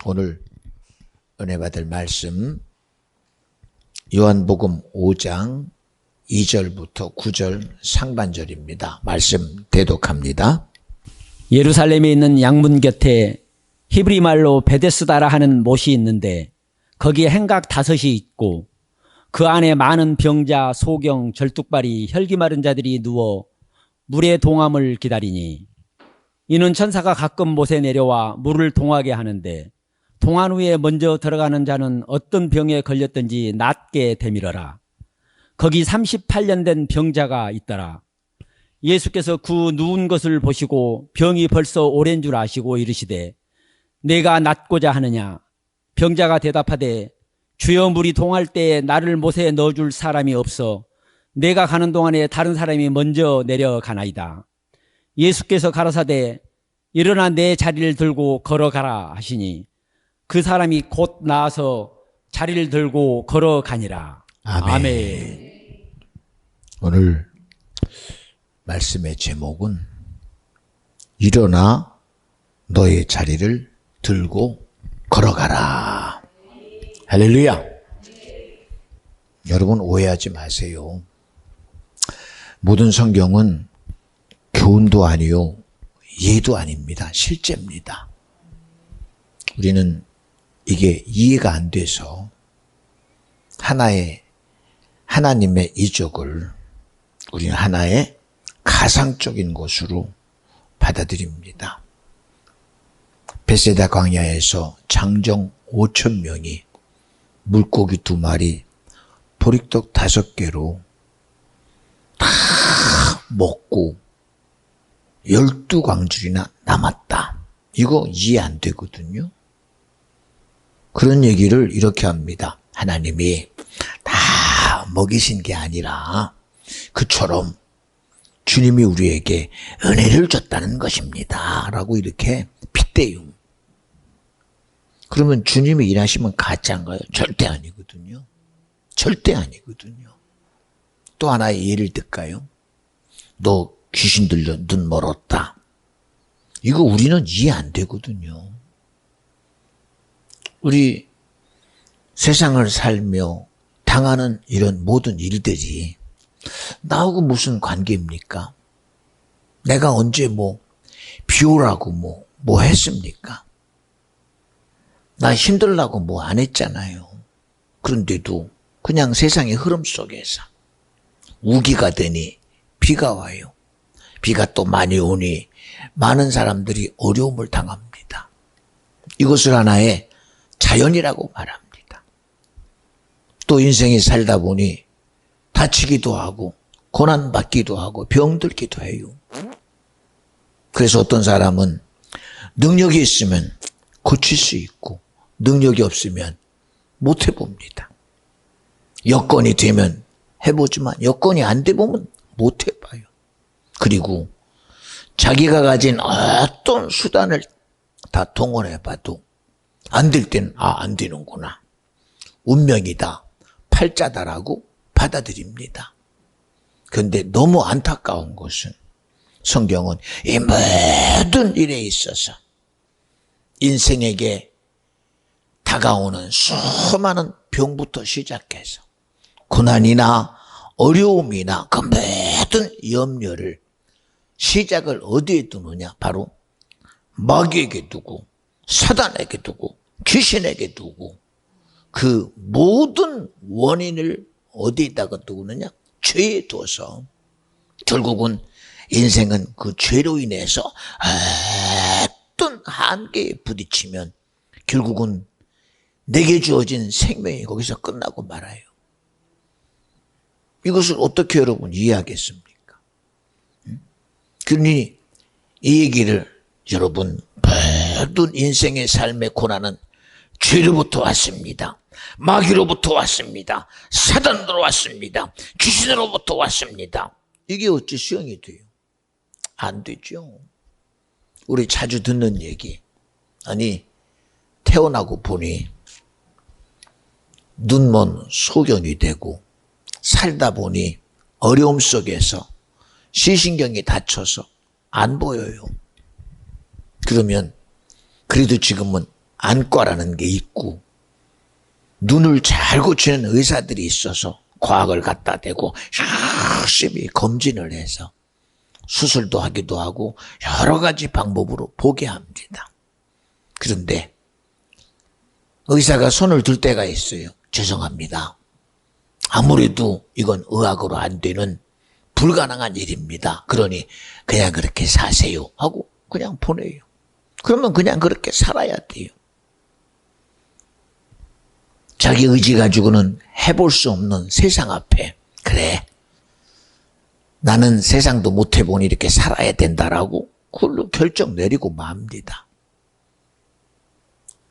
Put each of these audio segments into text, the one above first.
오늘 은혜 받을 말씀 요한복음 5장 2절부터 9절 상반절입니다. 말씀 대독합니다. 예루살렘에 있는 양문 곁에 히브리 말로 베데스다라 하는 못이 있는데 거기에 행각 5이 있고 그 안에 많은 병자, 소경, 절뚝발이, 혈기 마른 자들이 누워 물의 동함을 기다리니 이는 천사가 가끔 못에 내려와 물을 동하게 하는데 동한 후에 먼저 들어가는 자는 어떤 병에 걸렸든지 낫게 되밀어라. 거기 38년 된 병자가 있더라. 예수께서 그 누운 것을 보시고 병이 벌써 오랜 줄 아시고 이르시되 내가 낫고자 하느냐. 병자가 대답하되 주여 물이 동할 때에 나를 못에 넣어줄 사람이 없어 내가 가는 동안에 다른 사람이 먼저 내려가나이다. 예수께서 가라사대 일어나 내 자리를 들고 걸어가라 하시니 그 사람이 곧 나아서 자리를 들고 걸어가니라. 아멘. 오늘 말씀의 제목은 일어나 너의 자리를 들고 걸어가라. 할렐루야. 여러분 오해하지 마세요. 모든 성경은 교훈도 아니요 예도 아닙니다. 실제입니다. 우리는 이게 이해가 안 돼서 하나님의 이적을 우리는 하나의 가상적인 것으로 받아들입니다. 베세다 광야에서 장정 5,000명이 물고기 2마리, 보리떡 5개로 다 먹고 12광줄이나 남았다. 이거 이해 안 되거든요. 그런 얘기를 이렇게 합니다. 하나님이 다 먹이신 게 아니라 그처럼 주님이 우리에게 은혜를 줬다는 것입니다. 라고 이렇게 빗대요. 그러면 주님이 일하시면 가짜인가요? 절대 아니거든요. 절대 아니거든요. 또 하나의 예를 들까요? 너 귀신 들려 눈 멀었다. 이거 우리는 이해 안 되거든요. 우리 세상을 살며 당하는 이런 모든 일들이 나하고 무슨 관계입니까? 내가 언제 비 오라고 뭐 했습니까? 나 힘들라고 뭐 안 했잖아요. 그런데도 그냥 세상의 흐름 속에서 우기가 되니 비가 와요. 비가 또 많이 오니 많은 사람들이 어려움을 당합니다. 이것을 하나의 자연이라고 말합니다. 또 인생에 살다 보니 다치기도 하고 고난받기도 하고 병들기도 해요. 그래서 어떤 사람은 능력이 있으면 고칠 수 있고 능력이 없으면 못 해봅니다. 여건이 되면 해보지만 여건이 안 돼 보면 못 해봐요. 그리고 자기가 가진 어떤 수단을 다 동원해봐도 안 될 때는 안 되는구나. 운명이다. 팔자다라고 받아들입니다. 그런데 너무 안타까운 것은 성경은 이 모든 일에 있어서 인생에게 다가오는 수많은 병부터 시작해서 고난이나 어려움이나 그 모든 염려를 시작을 어디에 두느냐? 바로 마귀에게 두고 사단에게 두고 귀신에게 두고 그 모든 원인을 어디에다가 두느냐? 죄에 두어서 결국은 인생은 그 죄로 인해서 어떤 한계에 부딪히면 결국은 내게 주어진 생명이 거기서 끝나고 말아요. 이것을 어떻게 여러분 이해하겠습니까? 그러니 이 얘기를 여러분 모든 인생의 삶의 고난은 죄로부터 왔습니다. 마귀로부터 왔습니다. 사단으로 왔습니다. 귀신으로부터 왔습니다. 이게 어찌 수용이 돼요? 안 되죠. 우리 자주 듣는 얘기. 아니 태어나고 보니 눈먼 소경이 되고 살다 보니 어려움 속에서 시신경이 다쳐서 안 보여요. 그러면 그래도 지금은 안과라는 게 있고 눈을 잘 고치는 의사들이 있어서 과학을 갖다 대고 열심히 검진을 해서 수술도 하기도 하고 여러 가지 방법으로 보게 합니다. 그런데 의사가 손을 들 때가 있어요. 죄송합니다. 아무래도 이건 의학으로 안 되는 불가능한 일입니다. 그러니 그냥 그렇게 사세요 하고 그냥 보내요. 그러면 그냥 그렇게 살아야 돼요. 자기 의지 가지고는 해볼 수 없는 세상 앞에 그래 나는 세상도 못 해보니 이렇게 살아야 된다라고 그걸로 결정 내리고 맙니다.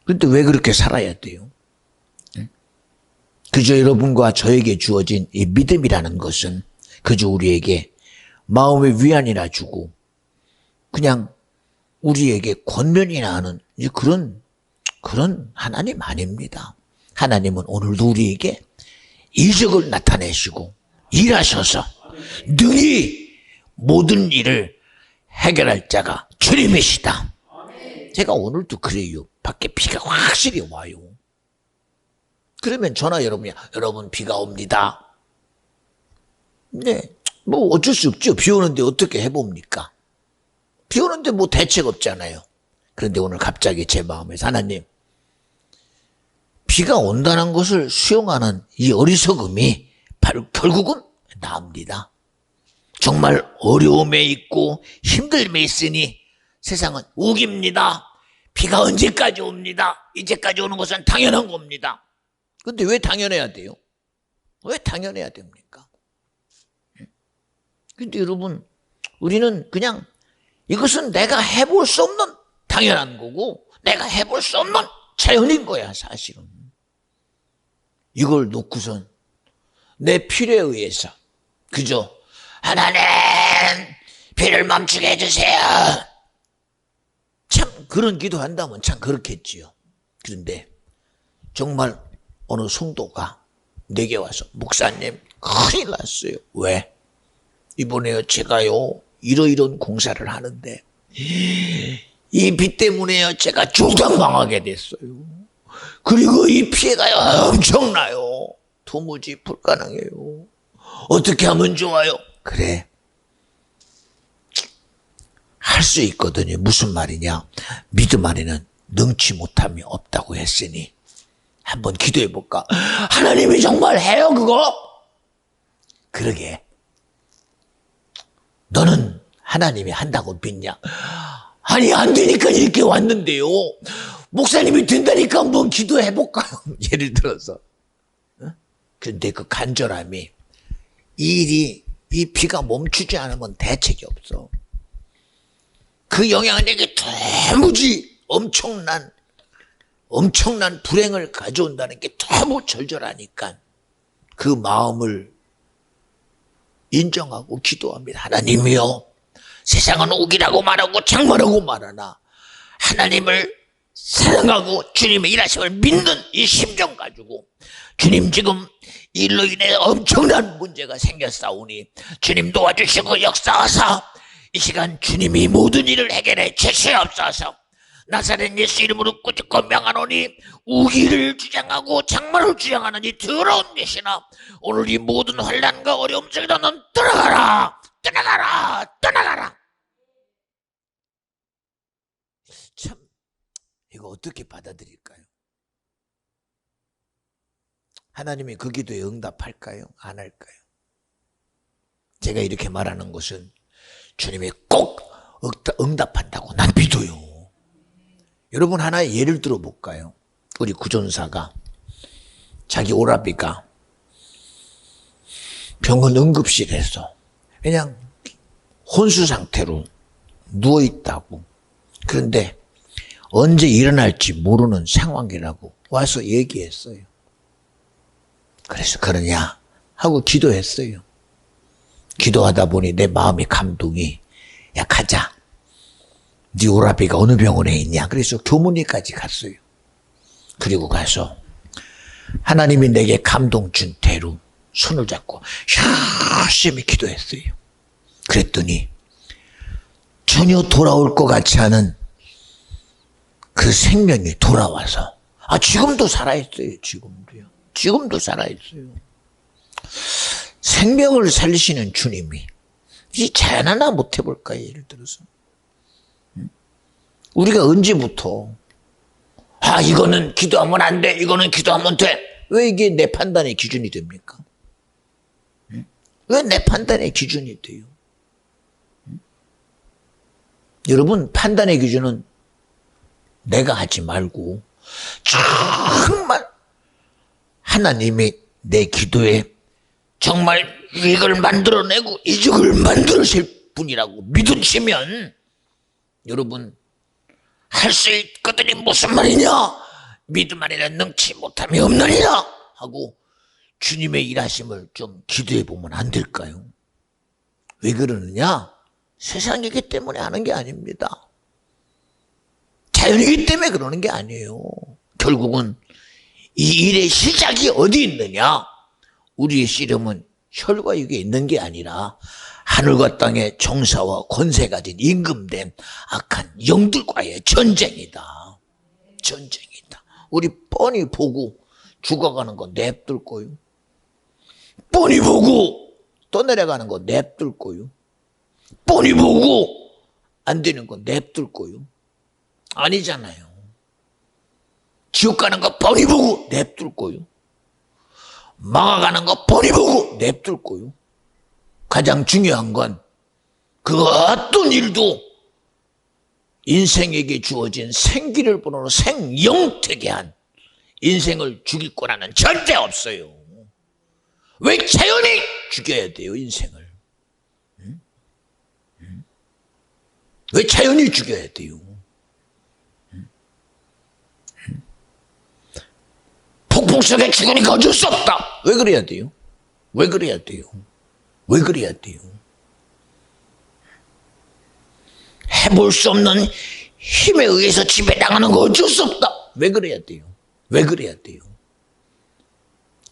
그런데 왜 그렇게 살아야 돼요? 그저 여러분과 저에게 주어진 이 믿음이라는 것은 그저 우리에게 마음의 위안이나 주고 그냥 우리에게 권면이나 하는 그런 하나님 아닙니다. 하나님은 오늘도 우리에게 이적을 나타내시고 일하셔서 능히 모든 일을 해결할 자가 주님이시다. 제가 오늘도 그래요. 밖에 비가 확실히 와요. 그러면 저나 여러분 비가 옵니다. 네, 뭐 어쩔 수 없죠. 비 오는데 어떻게 해봅니까? 비 오는데 뭐 대책 없잖아요. 그런데 오늘 갑자기 제 마음에서 하나님, 비가 온다는 것을 수용하는 이 어리석음이 바로 결국은 나입니다. 정말 어려움에 있고 힘듦에 있으니 세상은 우깁니다. 비가 언제까지 옵니다. 이제까지 오는 것은 당연한 겁니다. 근데 왜 당연해야 돼요? 왜 당연해야 됩니까? 근데 여러분, 우리는 그냥 이것은 내가 해볼 수 없는 당연한 거고 내가 해볼 수 없는 자연인 거야, 사실은. 이걸 놓고선 내 필요에 의해서 그저 하나님 비를 멈추게 해주세요. 참 그런 기도한다면 참 그렇겠지요. 그런데 정말 어느 성도가 내게 와서 목사님 큰일 났어요. 왜? 이번에요 제가요 이러이런 공사를 하는데 이 비 때문에요 제가 조당망하게 됐어요. 그리고 이 피해가 엄청나요. 도무지 불가능해요. 어떻게 하면 좋아요? 그래, 할 수 있거든요. 무슨 말이냐? 믿음 안에는 능치 못함이 없다고 했으니 한번 기도해 볼까? 하나님이 정말 해요 그거? 그러게, 너는 하나님이 한다고 믿냐? 아니 안 되니까 이렇게 왔는데요. 목사님이 된다니까 한번 기도해 볼까요? 예를 들어서. 근데 그 간절함이 이 비가 멈추지 않으면 대책이 없어. 그 영향력이 도무지 엄청난 불행을 가져온다는 게 너무 절절하니까 그 마음을 인정하고 기도합니다. 하나님이여, 세상은 우기라고 말하고 장마라고 말하나 하나님을 사랑하고 주님의 일하심을 믿는 이 심정 가지고 주님 지금 일로 인해 엄청난 문제가 생겼사오니 주님 도와주시고 역사하사 이 시간 주님이 모든 일을 해결해 주시옵소서. 나사렛 예수 이름으로 꾸짖고 명하노니 우기를 주장하고 장마를 주장하는 이 더러운 메시나 오늘 이 모든 환난과 어려움 속에서 넌 떠나가라, 떠나가라, 떠나가라. 참 이거 어떻게 받아들일까요? 하나님이 그 기도에 응답할까요? 안 할까요? 제가 이렇게 말하는 것은 주님이 꼭 응답한다고 난 믿어요. 여러분, 하나의 예를 들어볼까요? 우리 구전사가 자기 오라비가 병원 응급실에서 그냥 혼수 상태로 누워있다고, 그런데 언제 일어날지 모르는 상황이라고 와서 얘기했어요. 그래서 그러냐 하고 기도했어요. 기도하다 보니 내 마음의 감동이, 야 가자, 네 오라비가 어느 병원에 있냐. 그래서 교문의까지 갔어요. 그리고 가서 하나님이 내게 감동 준 대로 손을 잡고 열심히 기도했어요. 그랬더니 전혀 돌아올 것 같지 않은 그 생명이 돌아와서, 지금도 살아있어요. 지금도 살아있어요. 생명을 살리시는 주님이 이 자연 하나 못 해볼까요? 예를 들어서 우리가 언제부터 이거는 기도하면 안 돼, 이거는 기도하면 돼, 왜 이게 내 판단의 기준이 됩니까? 왜 내 판단의 기준이 돼요? 여러분, 판단의 기준은 내가 하지 말고 정말 하나님이 내 기도에 정말 이걸 만들어내고 이적을 만들으실 분이라고 믿으시면 여러분, 할 수 있거든이 무슨 말이냐? 믿음 안에는 능치 못함이 없느니라 하고 주님의 일하심을 좀 기도해 보면 안 될까요? 왜 그러느냐? 세상이기 때문에 하는 게 아닙니다. 자연이기 때문에 그러는 게 아니에요. 결국은 이 일의 시작이 어디 있느냐? 우리의 씨름은 혈과 육에 있는 게 아니라 하늘과 땅의 정사와 권세 가진 임금된 악한 영들과의 전쟁이다. 전쟁이다. 우리 뻔히 보고 죽어가는 거 냅둘 거요. 뻔히 보고 떠내려가는 거 냅둘 거요. 뻔히 보고 안 되는 거 냅둘 거요. 아니잖아요. 지옥 가는 거 뻔히 보고 냅둘 거요. 망아가는 거 뻔히 보고 냅둘 거요. 가장 중요한 건 그 어떤 일도 인생에게 주어진 생기를 번호로 생영되게 한 인생을 죽일 거라는 절대 없어요. 왜 자연이 죽여야 돼요, 인생을? 왜 자연이 죽여야 돼요? 폭풍 속에 죽으니까 어쩔 수 없다. 왜 그래야 돼요? 왜 그래야 돼요? 왜 그래야 돼요? 해볼 수 없는 힘에 의해서 지배당하는 거 어쩔 수 없다. 왜 그래야 돼요? 왜 그래야 돼요?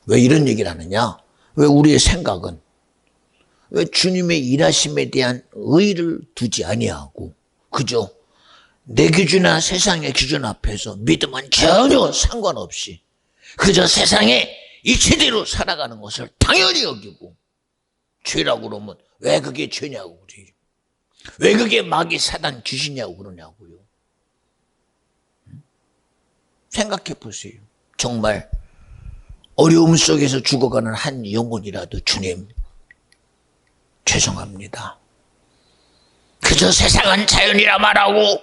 왜 이런 얘기를 하느냐? 왜 우리의 생각은 왜 주님의 일하심에 대한 의의를 두지 아니하고 그저 내 기준이나 세상의 기준 앞에서 믿음은 전혀 상관없이 그저 세상에 이치대로 살아가는 것을 당연히 여기고 죄라고 그러면 왜 그게 죄냐고 그래요. 왜 그게 마귀 사단 귀신이냐고 그러냐고요. 생각해 보세요. 정말 어려움 속에서 죽어가는 한 영혼이라도 주님 죄송합니다. 그저 세상은 자연이라 말하고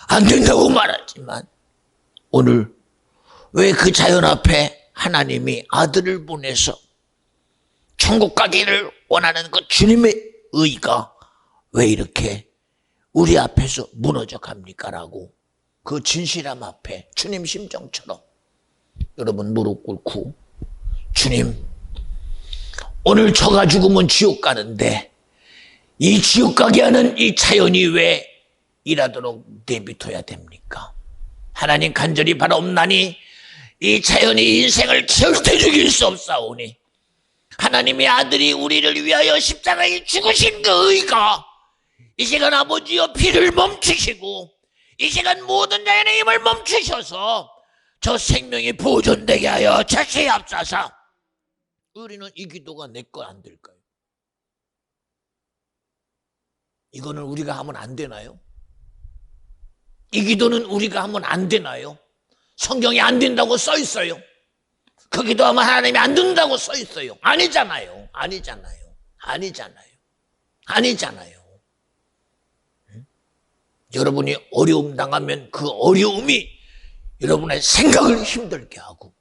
안 된다고 말하지만 오늘 왜 그 자연 앞에 하나님이 아들을 보내서 천국 가기를 원하는 그 주님의 의가 왜 이렇게 우리 앞에서 무너져 갑니까? 라고 그 진실함 앞에 주님 심정처럼 여러분 무릎 꿇고 주님 오늘 저가 죽으면 지옥 가는데 이 지옥 가게 하는 이 자연이 왜 일하도록 내비둬야 됩니까? 하나님 간절히 바라옵나니 이 자연이 인생을 절대 죽일 수 없사오니 하나님의 아들이 우리를 위하여 십자가에 죽으신 그 의가 이 시간 아버지여 피를 멈추시고 이 시간 모든 자연의 힘을 멈추셔서 저 생명이 보존되게 하여 자세히합사사 우리는 이 기도가 내 거 안 될까요? 이거는 우리가 하면 안 되나요? 이 기도는 우리가 하면 안 되나요? 성경에 안 된다고 써 있어요. 그 기도하면 하나님이 안 된다고 써 있어요. 아니잖아요. 응? 여러분이 어려움 당하면 그 어려움이 여러분의 생각을 힘들게 하고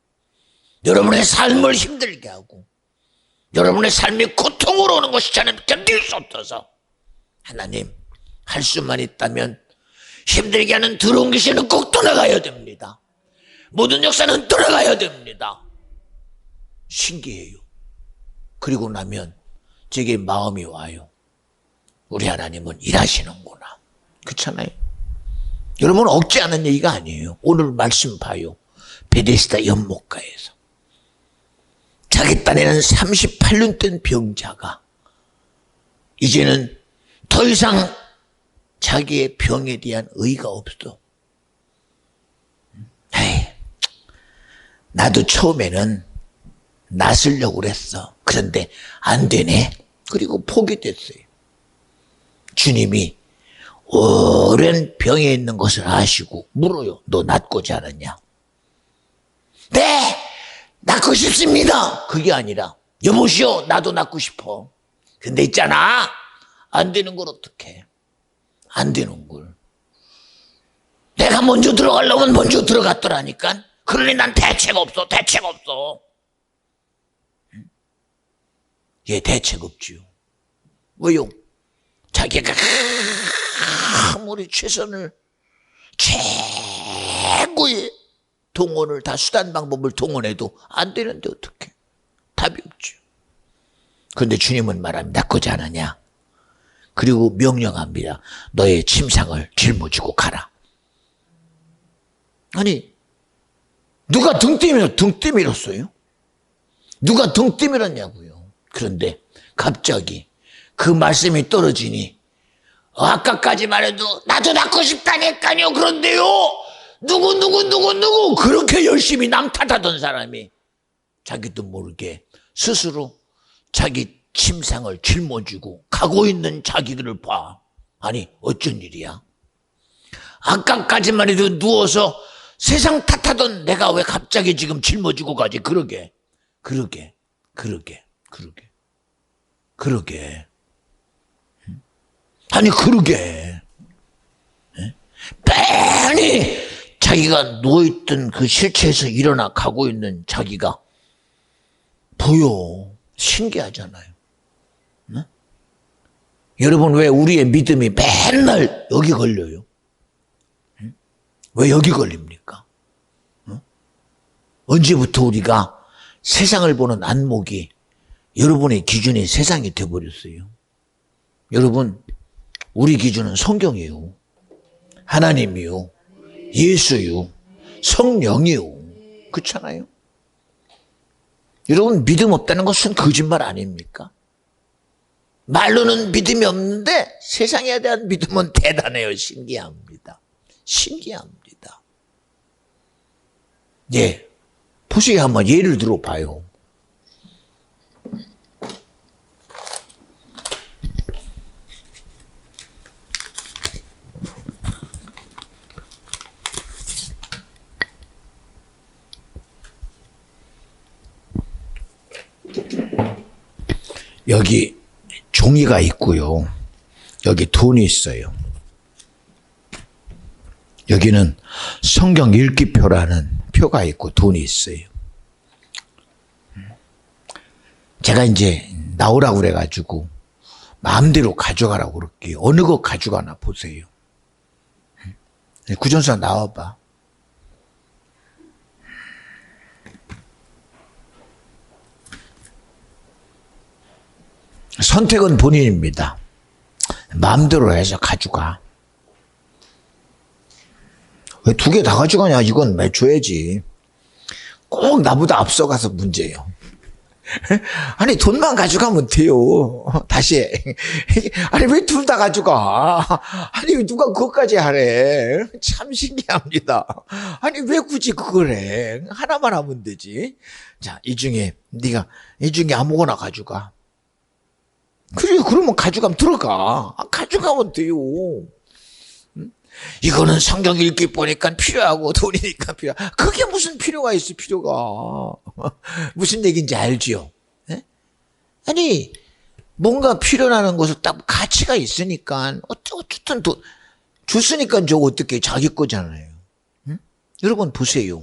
여러분의 삶을 힘들게 하고 여러분의 삶이 고통으로 오는 것이 저는 견딜 수 없어서 하나님 할 수만 있다면 힘들게 하는 더러운 귀신은 꼭 떠나가야 됩니다. 모든 역사는 떠나가야 됩니다. 신기해요. 그리고 나면 제게 마음이 와요. 우리 하나님은 일하시는구나. 그렇잖아요. 여러분 억지하는 얘기가 아니에요. 오늘 말씀 봐요. 베데스다 연못가에서 자기 딴에는 38년 된 병자가 이제는 더 이상 자기의 병에 대한 의의가 없어. 나도 처음에는 나서려고 그랬어. 그런데 안 되네. 그리고 포기됐어요. 주님이 오랜 병에 있는 것을 아시고 물어요. 너 낫고자 하느냐? 네! 낫고 싶습니다. 그게 아니라 여보시오, 나도 낫고 싶어. 근데 있잖아, 안 되는 걸 어떡해. 안 되는 걸. 내가 먼저 들어가려면 먼저 들어갔더라니까. 그러니 난 대책 없어. 얘 대책 없지요. 왜요? 자기가 아무리 최선을, 최고의 동원을 다 수단 방법을 동원해도 안 되는데 어떡해. 답이 없죠. 그런데 주님은 말합니다. 낫고자 하느냐? 그리고 명령합니다. 너의 침상을 짊어지고 가라. 아니, 누가 등 때밀었어요? 누가 등 때밀었냐고요. 그런데 갑자기 그 말씀이 떨어지니 아까까지만 해도 나도 낫고 싶다니까요. 그런데요, 누구 그렇게 열심히 남 탓하던 사람이 자기도 모르게 스스로 자기 침상을 짊어지고 가고 있는 자기를 봐. 아니, 어쩐 일이야? 아까까지만 해도 누워서 세상 탓하던 내가 왜 갑자기 지금 짊어지고 가지? 그러게. 아니, 그러게. 뻔히 자기가 누워있던 그 실체에서 일어나 가고 있는 자기가 보여. 신기하잖아요. 네? 여러분, 왜 우리의 믿음이 맨날 여기 걸려요? 왜 여기 걸립니까? 언제부터 우리가 세상을 보는 안목이 여러분의 기준이 세상이 되어버렸어요? 여러분, 우리 기준은 성경이요, 하나님이요, 예수요, 성령이요. 그렇잖아요? 여러분, 믿음 없다는 것은 거짓말 아닙니까? 말로는 믿음이 없는데 세상에 대한 믿음은 대단해요. 신기합니다. 예, 보시게 한번 예를 들어봐요. 여기 종이가 있고요. 여기 돈이 있어요. 여기는 성경 읽기표라는 표가 있고 돈이 있어요. 제가 이제 나오라고 그래가지고 마음대로 가져가라고 그럴게요. 어느 거 가져가나 보세요. 구전사 나와봐. 선택은 본인입니다. 마음대로 해서 가져가. 왜 두 개 다 가져가냐? 이건 매줘야지. 꼭 나보다 앞서가서 문제예요. 아니, 돈만 가져가면 돼요. 다시 해. 아니, 왜 둘 다 가져가? 아니, 누가 그것까지 하래? 참 신기합니다. 아니, 왜 굳이 그걸 해? 하나만 하면 되지. 자, 이 중에 아무거나 가져가. 그래, 그러면 가져가면 들어가. 가져가면 돼요. 이거는 성경 읽기 보니까 필요하고 돈이니까 필요하고. 그게 무슨 필요가 있어, 필요가. 무슨 얘기인지 알지요? 네? 아니, 뭔가 필요하는 것을 딱 가치가 있으니까 어쨌든 줬으니까 저거 어떻게 자기 거잖아요. 응? 여러분 보세요.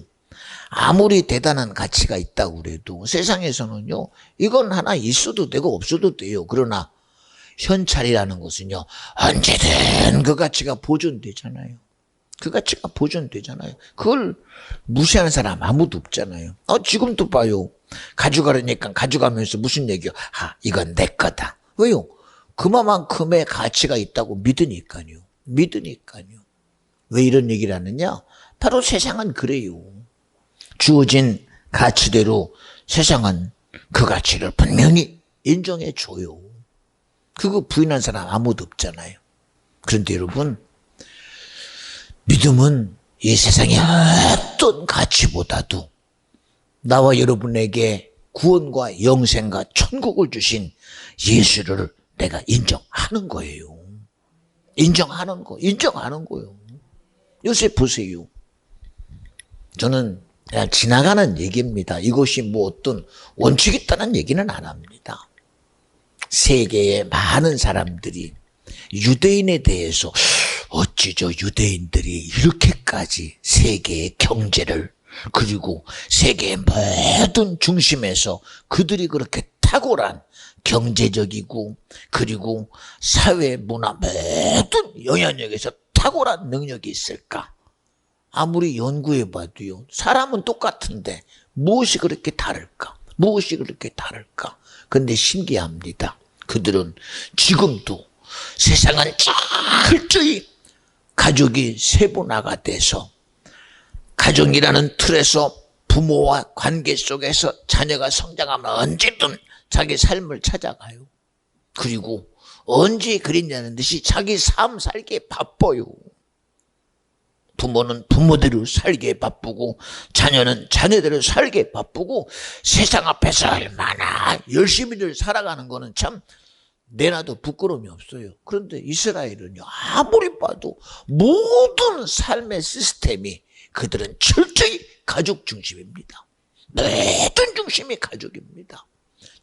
아무리 대단한 가치가 있다고 그래도 세상에서는요, 이건 하나 있어도 되고 없어도 돼요. 그러나 현찰이라는 것은요, 언제든 그 가치가 보존되잖아요. 그걸 무시하는 사람 아무도 없잖아요. 지금도 봐요. 가져가려니까 가져가면서 무슨 얘기요? 이건 내 거다. 왜요? 그만큼의 가치가 있다고 믿으니까요. 왜 이런 얘기를 하느냐? 바로 세상은 그래요. 주어진 가치대로 세상은 그 가치를 분명히 인정해 줘요. 그거 부인한 사람 아무도 없잖아요. 그런데 여러분, 믿음은 이 세상의 어떤 가치보다도 나와 여러분에게 구원과 영생과 천국을 주신 예수를 내가 인정하는 거예요. 인정하는 거예요. 요새 보세요. 저는 그냥 지나가는 얘기입니다. 이것이 뭐 어떤 원칙이 있다는 얘기는 안 합니다. 세계의 많은 사람들이 유대인에 대해서 어찌 저 유대인들이 이렇게까지 세계의 경제를 그리고 세계의 모든 중심에서 그들이 그렇게 탁월한 경제적이고 그리고 사회 문화 모든 영향력에서 탁월한 능력이 있을까? 아무리 연구해 봐도요. 사람은 똑같은데 무엇이 그렇게 다를까? 근데 신기합니다. 그들은 지금도 세상은 철저히 가족이 세분화가 돼서 가정이라는 틀에서 부모와 관계 속에서 자녀가 성장하면 언제든 자기 삶을 찾아가요. 그리고 언제 그랬냐는 듯이 자기 삶 살기에 바빠요. 부모는 부모대로 살기에 바쁘고 자녀는 자녀대로 살기에 바쁘고 세상 앞에서 얼마나 열심히들 살아가는 거는 참 내놔도 부끄러움이 없어요. 그런데 이스라엘은요, 아무리 봐도 모든 삶의 시스템이 그들은 철저히 가족 중심입니다. 모든 중심이 가족입니다.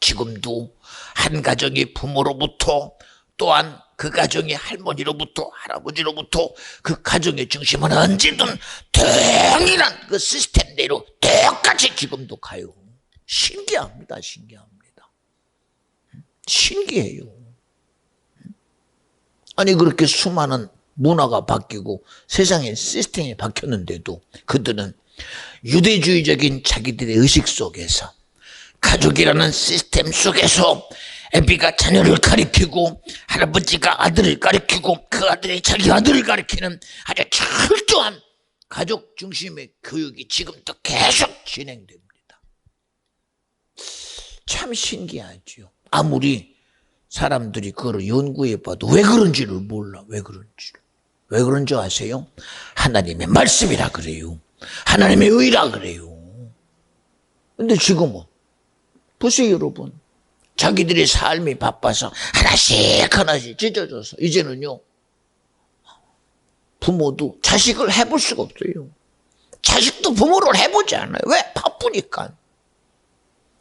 지금도 한 가정이 부모로부터 또한 그 가정이 할머니로부터 할아버지로부터 그 가정의 중심은 언제든 동일한 그 시스템대로 똑같이 지금도 가요. 신기합니다. 신기해요. 아니 그렇게 수많은 문화가 바뀌고 세상의 시스템이 바뀌었는데도 그들은 유대주의적인 자기들의 의식 속에서 가족이라는 시스템 속에서 애비가 자녀를 가리키고 할아버지가 아들을 가리키고 그 아들이 자기 아들을 가리키는 아주 철저한 가족 중심의 교육이 지금도 계속 진행됩니다. 참 신기하죠. 아무리 사람들이 그걸 연구해 봐도 왜 그런지를 몰라. 왜 그런지 아세요? 하나님의 말씀이라 그래요. 하나님의 의라 그래요. 근데 지금은 보세요 여러분. 자기들의 삶이 바빠서 하나씩 찢어져서 이제는요 부모도 자식을 해볼 수가 없어요. 자식도 부모를 해보지 않아요. 왜? 바쁘니까.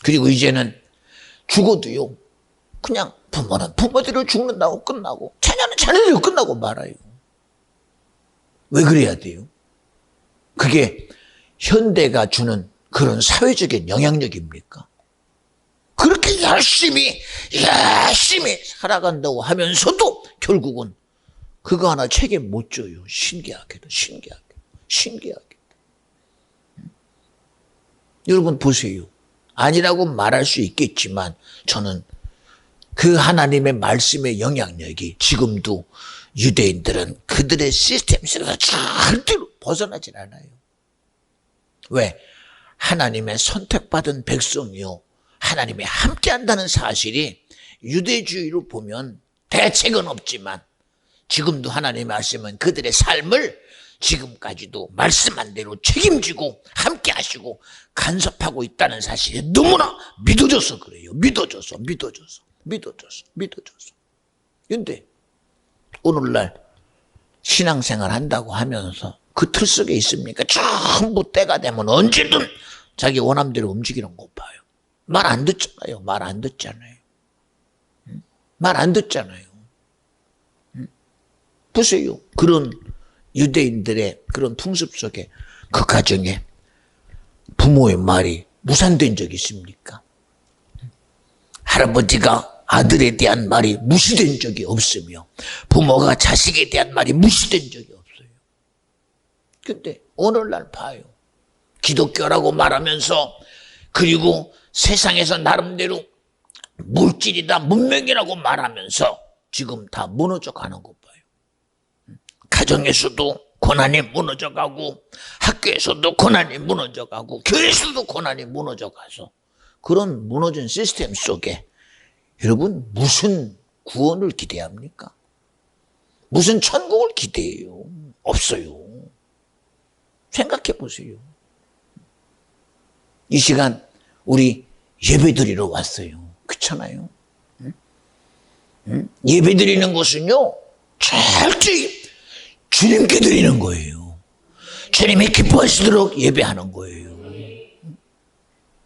그리고 이제는 죽어도요 그냥 부모는 부모대로 죽는다고 끝나고 자녀는 자녀대로 끝나고 말아요. 왜 그래야 돼요? 그게 현대가 주는 그런 사회적인 영향력입니까? 그렇게 열심히 살아간다고 하면서도 결국은 그거 하나 책임 못 져요. 신기하게도. 여러분 보세요. 아니라고 말할 수 있겠지만 저는 그 하나님의 말씀의 영향력이 지금도 유대인들은 그들의 시스템 속에서 절대로 벗어나질 않아요. 왜? 하나님의 선택받은 백성이요. 하나님이 함께한다는 사실이 유대주의로 보면 대책은 없지만 지금도 하나님의 말씀은 그들의 삶을 지금까지도 말씀한 대로 책임지고 함께하시고 간섭하고 있다는 사실이 너무나 믿어져서 그래요. 믿어져서. 그런데 오늘날 신앙생활 한다고 하면서 그 틀 속에 있습니까? 전부 때가 되면 언제든 자기 원함대로 움직이는 거 봐요. 말 안 듣잖아요. 보세요. 그런 유대인들의 그런 풍습 속에 그 가정에 부모의 말이 무산된 적이 있습니까? 할아버지가 아들에 대한 말이 무시된 적이 없으며 부모가 자식에 대한 말이 무시된 적이 없어요. 근데 오늘날 봐요. 기독교라고 말하면서 그리고 세상에서 나름대로 물질이다 문명이라고 말하면서 지금 다 무너져 가는 것 봐요. 가정에서도 고난이 무너져 가고 학교에서도 고난이 무너져 가고 교회에서도 고난이 무너져 가서 그런 무너진 시스템 속에 여러분 무슨 구원을 기대합니까? 무슨 천국을 기대해요? 없어요. 생각해 보세요. 이 시간 우리 예배드리러 왔어요. 그렇잖아요. 예배드리는 것은요, 철저히 주님께 드리는 거예요. 주님이 기뻐하시도록 예배하는 거예요.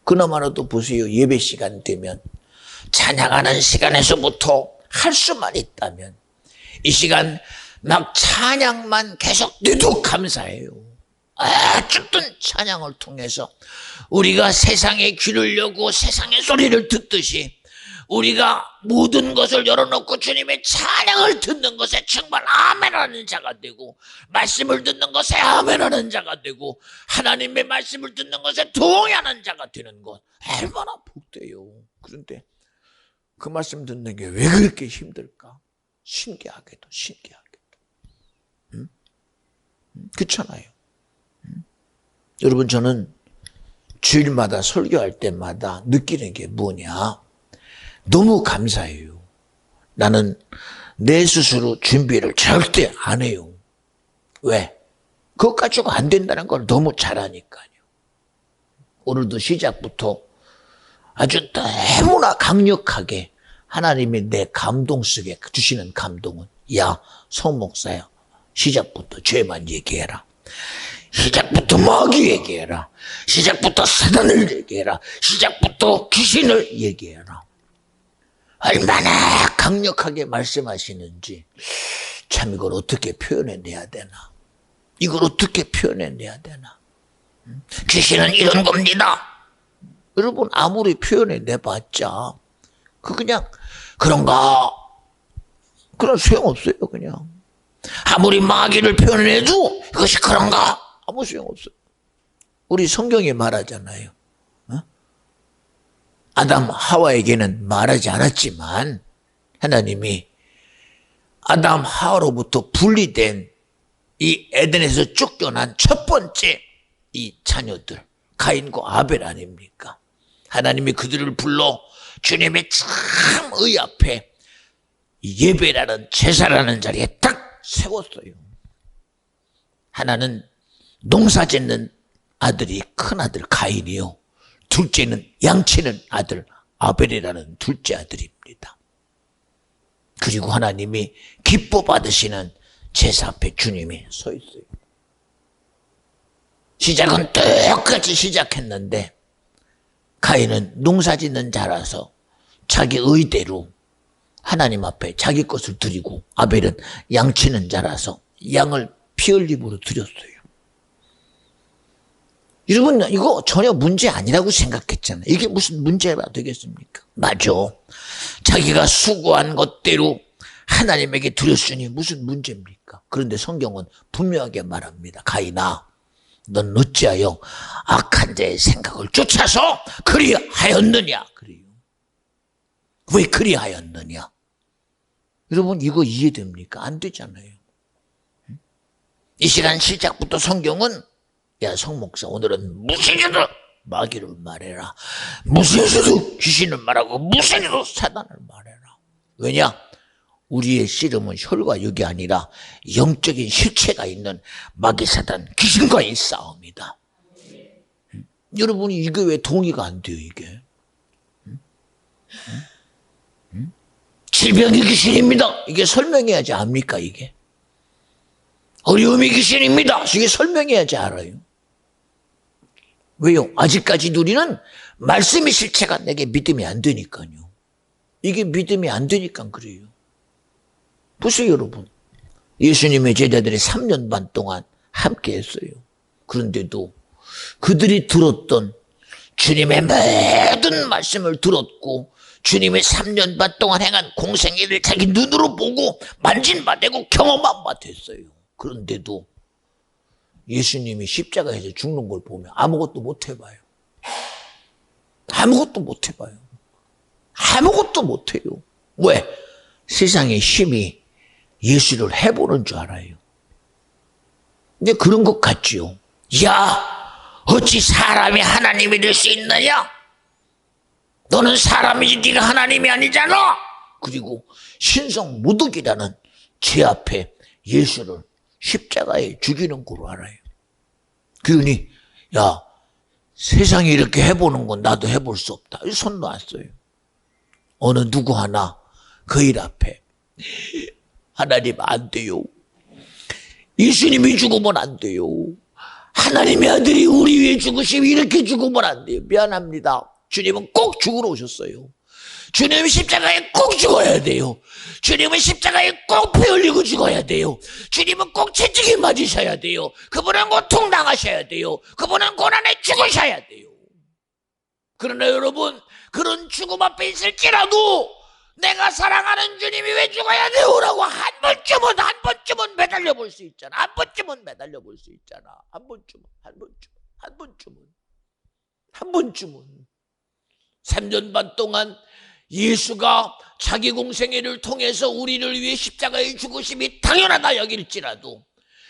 그나마라도 보세요. 예배 시간 되면 찬양하는 시간에서부터 할 수만 있다면 이 시간 막 찬양만 계속 내도 감사해요. 어쨌든 찬양을 통해서 우리가 세상에 귀를 열고 세상의 소리를 듣듯이 우리가 모든 것을 열어놓고 주님의 찬양을 듣는 것에 정말 아멘하는 자가 되고, 말씀을 듣는 것에 아멘하는 자가 되고, 하나님의 말씀을 듣는 것에 동의하는 자가 되는 것, 얼마나 복돼요. 그런데 그 말씀 듣는 게 왜 그렇게 힘들까? 신기하게도. 그렇잖아요. 여러분, 저는 주일마다 설교할 때마다 느끼는 게 뭐냐? 너무 감사해요. 나는 내 스스로 준비를 절대 안 해요. 왜? 그것 가지고 안 된다는 걸 너무 잘 아니까요. 오늘도 시작부터 아주 너무나 강력하게 하나님이 내 감동 속에 주시는 감동은, 야, 성 목사야, 시작부터 죄만 얘기해라. 시작부터 마귀 얘기해라. 시작부터 사단을 얘기해라. 시작부터 귀신을 얘기해라. 얼마나 강력하게 말씀하시는지 참 이걸 어떻게 표현해내야 되나. 이걸 어떻게 표현해내야 되나. 귀신은 이런 겁니다. 여러분, 아무리 표현해내봤자 그냥 그런가, 그런 소용없어요. 그냥 아무리 마귀를 표현해도 이것이 그런가, 아무 소용없어요. 우리 성경이 말하잖아요. 아담 하와에게는 말하지 않았지만 하나님이 아담 하와로부터 분리된 이 에덴에서 쫓겨난 첫 번째 이 자녀들, 가인과 아벨 아닙니까? 하나님이 그들을 불러 주님의 참의 앞에 예배라는 제사라는 자리에 딱 세웠어요. 하나는 농사 짓는 아들이 큰아들 가인이요, 둘째는 양치는 아들 아벨이라는 둘째 아들입니다. 그리고 하나님이 기뻐 받으시는 제사 앞에 주님이 서 있어요. 시작은 똑같이 시작했는데 가인은 농사 짓는 자라서 자기 의대로 하나님 앞에 자기 것을 드리고, 아벨은 양치는 자라서 양을 피 흘림으로 드렸어요. 여러분, 이거 전혀 문제 아니라고 생각했잖아요. 이게 무슨 문제가 되겠습니까? 맞아. 자기가 수고한 것대로 하나님에게 드렸으니 무슨 문제입니까? 그런데 성경은 분명하게 말합니다. 가인아, 넌 어찌하여 악한 자의 생각을 쫓아서 그리하였느냐? 그래요. 왜 그리하였느냐? 여러분, 이거 이해됩니까? 안 되잖아요. 이 시간 시작부터 성경은, 야, 성목사, 오늘은 무엇이든 마귀를 말해라. 무엇이든 귀신을 말하고 무엇이든 사단을 말해라. 왜냐? 우리의 씨름은 혈과 육이 아니라 영적인 실체가 있는 마귀 사단 귀신과의 싸움이다. 여러분이 이게 왜 동의가 안 돼요, 이게? 질병이 귀신입니다. 이게 설명해야지 압니까, 이게? 어려움이 귀신입니다. 이게 설명해야지 알아요. 왜요? 아직까지 우리는 말씀의 실체가 내게 믿음이 안 되니까요. 이게 믿음이 안 되니까 그래요. 보세요, 여러분. 예수님의 제자들이 3년 반 동안 함께 했어요. 그런데도 그들이 들었던 주님의 모든 말씀을 들었고, 주님의 3년 반 동안 행한 공생애를 자기 눈으로 보고 만진 바 되고 경험한 바 됐어요. 그런데도 예수님이 십자가에서 죽는 걸 보면 아무것도 못 해봐요. 아무것도 못 해봐요. 아무것도 못 해요. 왜? 세상의 힘이 예수를 해보는 줄 알아요. 근데 그런 것 같지요. 야, 어찌 사람이 하나님이 될 수 있느냐? 너는 사람이지 네가 하나님이 아니잖아. 그리고 신성 모독이라는 제 앞에 예수를 십자가에 죽이는 거로 알아요. 그러니, 야, 세상이 이렇게 해보는 건 나도 해볼 수 없다. 손 놨어요. 어느 누구 하나 그 일 앞에 하나님 안 돼요. 예수님이 죽으면 안 돼요. 하나님의 아들이 우리 위해 죽으시면 이렇게 죽으면 안 돼요. 미안합니다. 주님은 꼭 죽으러 오셨어요. 주님은 십자가에 꼭 죽어야 돼요. 주님은 십자가에 꼭 피 흘리고 죽어야 돼요. 주님은 꼭 채찍이 맞으셔야 돼요. 그분은 고통당하셔야 돼요. 그분은 고난에 죽으셔야 돼요. 그러나 여러분, 그런 죽음 앞에 있을지라도 내가 사랑하는 주님이 왜 죽어야 돼요? 라고 한 번쯤은 매달려 볼 수 있잖아. 한 번쯤은 매달려 볼 수 있잖아. 한 번쯤은. 3년 반 동안 예수가 자기 공생애를 통해서 우리를 위해 십자가에 죽으심이 당연하다 여길지라도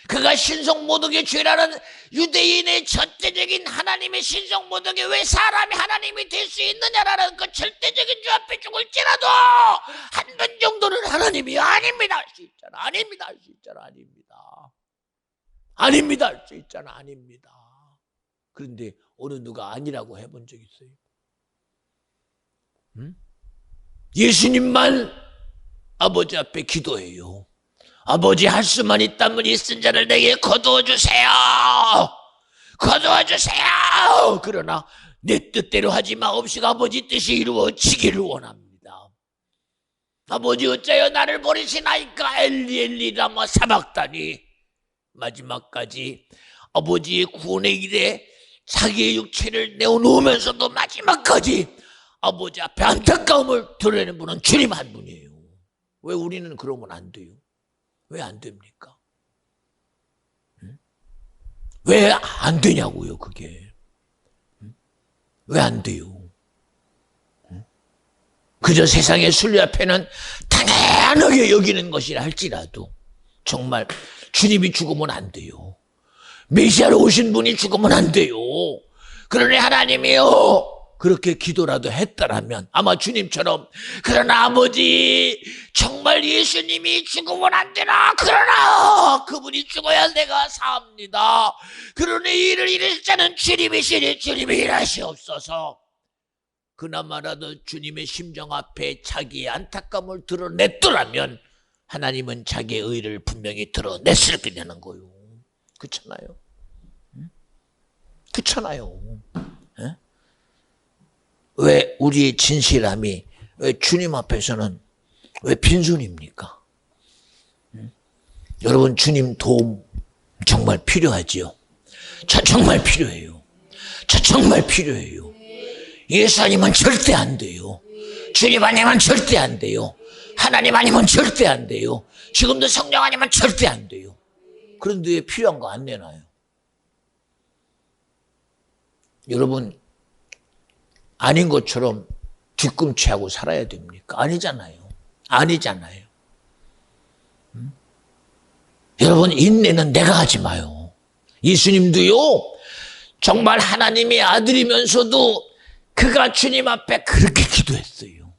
그가 신성모독의 죄라는 유대인의 절대적인 하나님의 신성모독에 왜 사람이 하나님이 될 수 있느냐라는 그 절대적인 죄 앞에 죽을지라도 한 번 정도는 하나님이 아닙니다 할 수 있잖아. 아닙니다 할 수 있잖아. 아닙니다 할 수 있잖아. 아닙니다. 그런데 어느 누가 아니라고 해본 적 있어요? 응? 예수님만 아버지 앞에 기도해요. 아버지, 할 수만 있다면 이 쓴 자를 내게 거두어 주세요. 그러나 내 뜻대로 하지 마옵시고 아버지 뜻이 이루어지기를 원합니다. 아버지, 어째요 나를 버리시나이까? 엘리 엘리 라마 사박다니. 마지막까지 아버지의 구원의 일에 자기의 육체를 내어놓으면서도 마지막까지 아버지 앞에 안타까움을 드러내는 분은 주님 한 분이에요. 왜 우리는 그러면 안 돼요? 왜 안 됩니까? 왜 안 되냐고요, 그게. 왜 안 돼요? 그저 세상의 순리 앞에는 당연하게 여기는 것이라 할지라도 정말 주님이 죽으면 안 돼요. 메시아로 오신 분이 죽으면 안 돼요. 그러니 하나님이요, 그렇게 기도라도 했더라면 아마 주님처럼, 그러나 아버지 정말 예수님이 죽으면 안 되나? 그러나 그분이 죽어야 내가 삽니다. 그러니 이를 이루실 자는 주님이시니 주님이 일하시옵소서. 그나마라도 주님의 심정 앞에 자기의 안타까움을 드러냈더라면 하나님은 자기의 의를 분명히 드러냈을 거냐는 거요. 그렇잖아요. 그렇잖아요. 왜 우리의 진실함이 왜 주님 앞에서는 왜 빈손입니까? 여러분, 주님 도움 정말 필요하지요. 저 정말 필요해요. 예수 아니면 절대 안 돼요. 주님 아니면 절대 안 돼요. 하나님 아니면 절대 안 돼요. 지금도 성령 아니면 절대 안 돼요. 그런데 왜 필요한 거 안 내놔요? 여러분, 아닌 것처럼 뒤꿈치하고 살아야 됩니까? 아니잖아요. 여러분, 인내는 내가 하지 마요. 예수님도요, 정말 하나님의 아들이면서도 그가 주님 앞에 그렇게 기도했어요.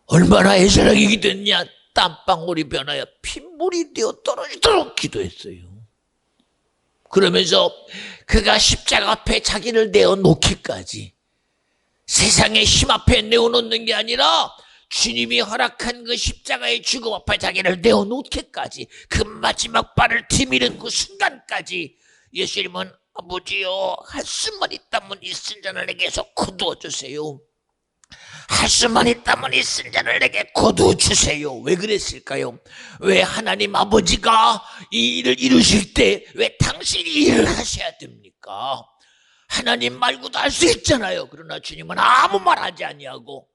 얼마나 애절하게 기도했냐? 땀방울이 변하여 핏물이 되어 떨어지도록 기도했어요. 그러면서 그가 십자가 앞에 자기를 내어놓기까지, 세상의 힘 앞에 내어놓는 게 아니라 주님이 허락한 그 십자가의 죽음 앞에 자기를 내어놓기까지, 그 마지막 발을 디미는 그 순간까지 예수님은 아버지요, 할 수만 있다면 이 쓴 자를 내게서 거두어 주세요. 할 수만 있다면 이 쓴 자를 내게 거두어 주세요. 왜 그랬을까요? 왜 하나님 아버지가 이 일을 이루실 때 왜 당신이 일을 하셔야 됩니까? 하나님 말고도 할 수 있잖아요. 그러나 주님은 아무 말 하지 아니하고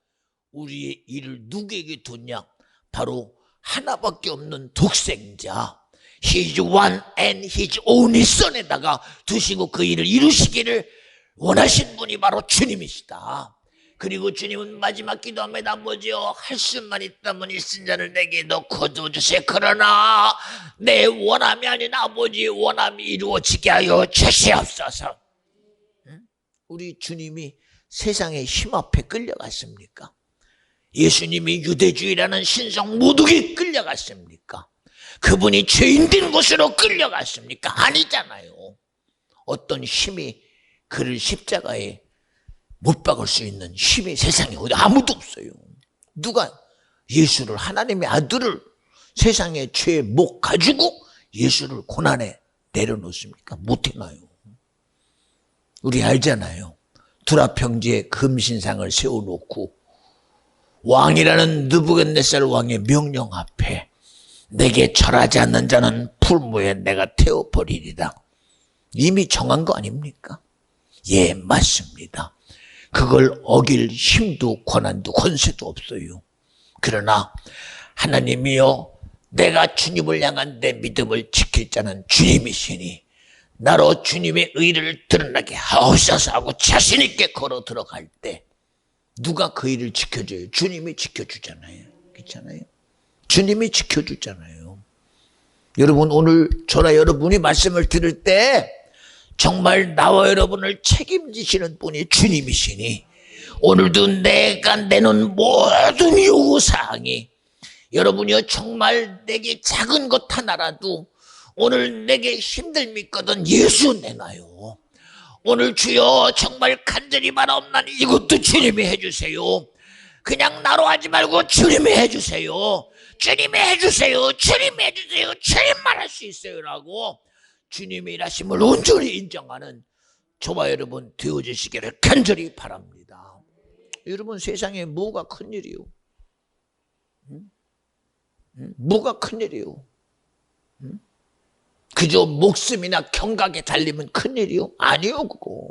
우리의 일을 누구에게 뒀냐? 바로 하나밖에 없는 독생자, His one and His only Son에다가 두시고 그 일을 이루시기를 원하신 분이 바로 주님이시다. 그리고 주님은 마지막 기도합니다. 뭐죠? 할 수만 있다면 이 쓴 자를 내게 거두어 주세요. 그러나 내 원함이 아닌 아버지의 원함이 이루어지게 하여 주시옵소서. 우리 주님이 세상의 힘 앞에 끌려갔습니까? 예수님이 유대주의라는 신성 모독에 끌려갔습니까? 그분이 죄인된 곳으로 끌려갔습니까? 아니잖아요. 어떤 힘이 그를 십자가에 못 박을 수 있는 힘이 세상에 어디 아무도 없어요. 누가 예수를, 하나님의 아들을 세상의 죄에 못 가지고 예수를 고난에 내려놓습니까? 못해놔요. 우리 알잖아요. 두라평지에 금신상을 세워놓고 왕이라는 느부갓네살 왕의 명령 앞에 내게 절하지 않는 자는 풀무에 내가 태워버리리라. 이미 정한 거 아닙니까? 예, 맞습니다. 그걸 어길 힘도 권한도 권세도 없어요. 그러나 하나님이여, 내가 주님을 향한 내 믿음을 지킬 자는 주님이시니 나로 주님의 의를 드러나게 하옵소서 하고 자신 있게 걸어 들어갈 때 누가 그 일을 지켜줘요? 주님이 지켜주잖아요. 그렇잖아요. 주님이 지켜주잖아요. 여러분, 오늘 저나 여러분이 말씀을 들을 때 정말 나와 여러분을 책임지시는 분이 주님이시니 오늘도 내가 내놓은 모든 요구사항이 여러분이요 정말 내게 작은 것 하나라도 오늘 내게 힘듦이 있거든 예수 내놔요. 오늘 주여 정말 간절히 바라옵나니 이것도 주님이 해주세요. 그냥 나로 하지 말고 주님이 해주세요. 주님이 해주세요. 주님이 해주세요. 주님만 할 수 있어요 라고 주님의 일하심을 온전히 인정하는 저와 여러분 되어주시기를 간절히 바랍니다. 여러분, 세상에 뭐가 큰일이요? 뭐가 큰일이요? 그저 목숨이나 경각에 달리면 큰일이요? 아니요, 그거.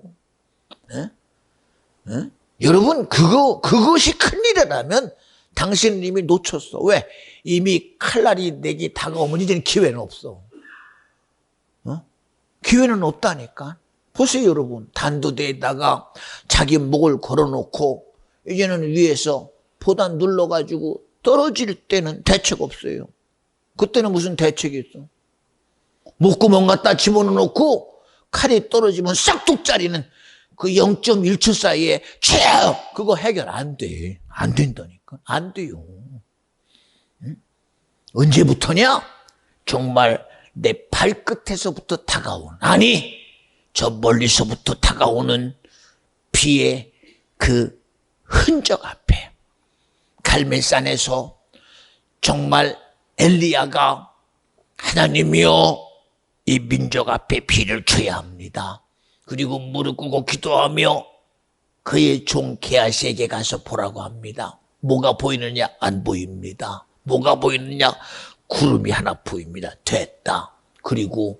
여러분, 그것이 큰일이라면 당신은 이미 놓쳤어. 왜? 이미 칼날이 내게 다가오면 이제는 기회는 없어. 기회는 없다니까. 보세요, 여러분. 단두대에다가 자기 목을 걸어놓고 이제는 위에서 보단 눌러가지고 떨어질 때는 대책 없어요. 그때는 무슨 대책이 있어? 목구멍 갖다 집어넣고 칼이 떨어지면 싹둑짜리는 그 0.1초 사이에 최악! 그거 해결 안 돼. 안 된다니까. 안 돼요. 언제부터냐? 정말 내 발끝에서부터 다가온, 아니 저 멀리서부터 다가오는 비의 그 흔적 앞에 갈멜산에서 정말 엘리야가 하나님이여 이 민족 앞에 비를 줘야 합니다. 그리고 무릎 꿇고 기도하며 그의 종 게하시에게 가서 보라고 합니다. 뭐가 보이느냐? 안 보입니다. 뭐가 보이느냐? 구름이 하나 보입니다. 됐다. 그리고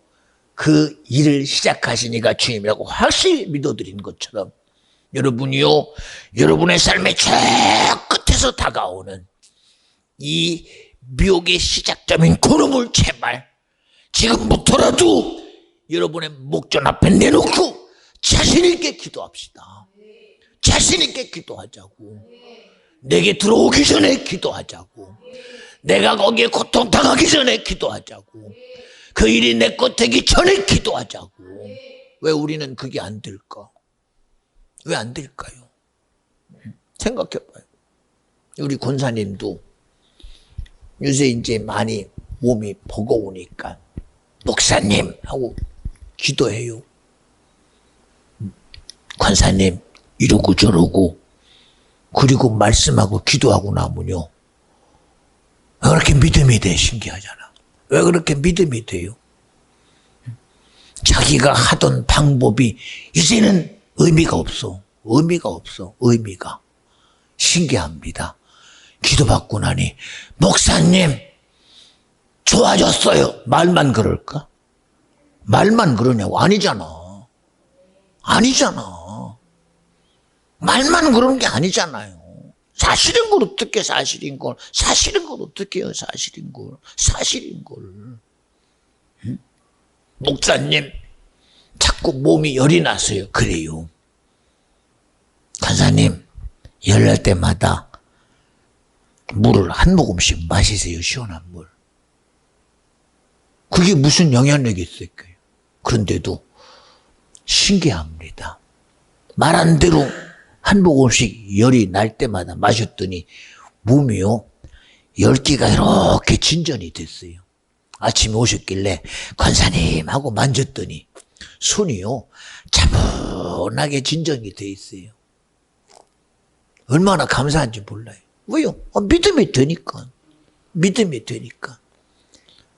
그 일을 시작하시니까 주님이라고 확실히 믿어드린 것처럼 여러분이요, 여러분의 삶의 저 끝에서 다가오는 이 미혹의 시작점인 구름을 제발 지금부터라도 여러분의 목전 앞에 내놓고 자신 있게 기도합시다. 자신 있게 기도하자고. 내게 들어오기 전에 기도하자고. 내가 거기에 고통당하기 전에 기도하자고. 그 일이 내 것 되기 전에 기도하자고. 왜 우리는 그게 안 될까? 왜 안 될까요? 생각해봐요. 우리 권사님도 요새 이제 많이 몸이 버거우니까 목사님 하고 기도해요. 권사님 이러고 저러고 그리고 말씀하고 기도하고 나면요, 왜 그렇게 믿음이 돼? 신기하잖아. 왜 그렇게 믿음이 돼요? 자기가 하던 방법이 이제는 의미가 없어. 의미가. 신기합니다. 기도받고 나니 목사님 좋아졌어요. 말만 그럴까? 말만 그러냐고. 아니잖아. 말만 그런 게 아니잖아요. 사실인 걸 어떻게 사실인 걸. 사실인 걸 어떻게 해요. 사실인 걸. 응? 목사님 자꾸 몸이 열이 나서요. 그래요. 간사님 열날 때마다 물을 한 모금씩 마시세요. 시원한 물. 그게 무슨 영향력이 있을까요? 그런데도 신기합니다. 말한 대로 한 모금씩 열이 날 때마다 마셨더니 몸이요, 열기가 이렇게 진전이 됐어요. 아침에 오셨길래 권사님 하고 만졌더니 손이요 차분해졌어요. 뻔하게 진정이 돼 있어요. 얼마나 감사한지 몰라요. 왜요? 믿음이 되니까. 믿음이 되니까.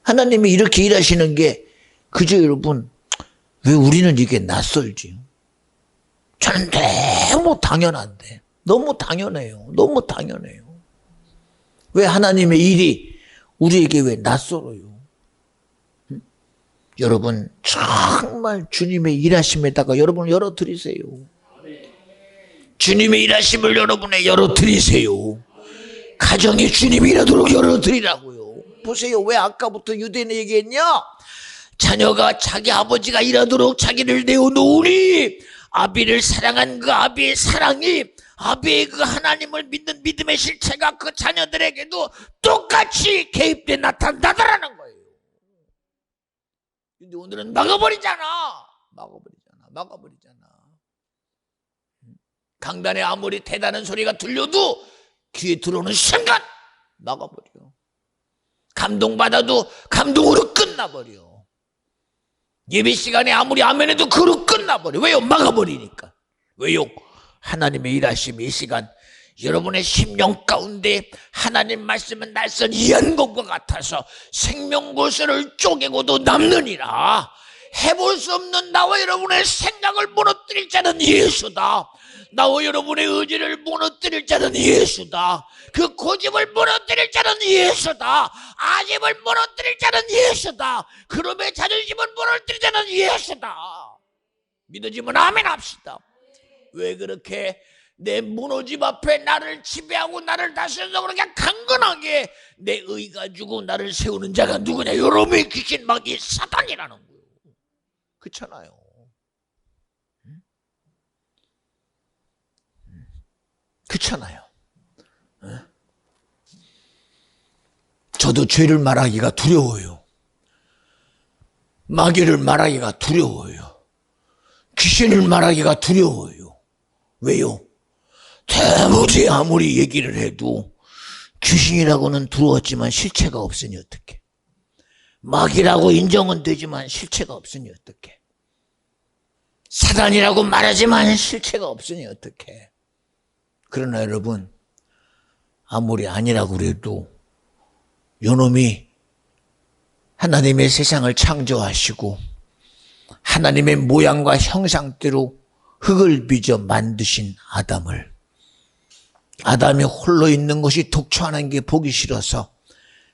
하나님이 이렇게 일하시는 게 그저 여러분 왜 우리는 이게 낯설지? 저는 너무 당연한데. 너무 당연해요. 너무 당연해요. 왜 하나님의 일이 우리에게 왜 낯설어요? 여러분 정말 주님의 일하심에다가 여러분 열어드리세요. 주님의 일하심을 여러분의 열어드리세요. 가정에 주님이 일하도록 열어드리라고요. 보세요. 왜 아까부터 유대인이 얘기했냐? 자녀가 자기 아버지가 일하도록 자기를 내어놓으니 아비를 사랑한 그 아비의 사랑이 아비의 그 하나님을 믿는 믿음의 실체가 그 자녀들에게도 똑같이 개입돼 나타난다라는 거예요. 근데 오늘은 막아버리잖아. 강단에 아무리 대단한 소리가 들려도 귀에 들어오는 순간 막아버려. 감동받아도 감동으로 끝나버려. 예배 시간에 아무리 아멘해도 그로 끝나버려. 왜요? 막아버리니까. 왜요? 하나님의 일하심이 이 시간 여러분의 심령 가운데 하나님 말씀은 날선 이한 것과 같아서 생명고스를 쪼개고도 남느니라. 해볼 수 없는 나와 여러분의 생각을 무너뜨릴 자는 예수다. 나와 여러분의 의지를 무너뜨릴 자는 예수다. 그 고집을 무너뜨릴 자는 예수다. 아집을 무너뜨릴 자는 예수다. 그놈의 자존심을 무너뜨릴 자는 예수다. 믿어지면 아멘 합시다. 왜 그렇게 내 무너짐 앞에 나를 지배하고 나를 다스려서 그렇게 강건하게 내 의 가지고 나를 세우는 자가 누구냐? 여러분의 귀신 마귀 사단이라는 거예요. 그렇잖아요. 그렇잖아요. 저도 죄를 말하기가 두려워요. 마귀를 말하기가 두려워요. 귀신을 말하기가 두려워요. 왜요? 대부지 아무리 얘기를 해도 귀신이라고는 들어왔지만 실체가 없으니 어떡해. 마귀라고 인정은 되지만 실체가 없으니 어떡해. 사단이라고 말하지만 실체가 없으니 어떡해. 그러나 여러분 아무리 아니라고 그래도 요놈이 하나님의 세상을 창조하시고 하나님의 모양과 형상대로 흙을 빚어 만드신 아담이 홀로 있는 것이 독초하는 게 보기 싫어서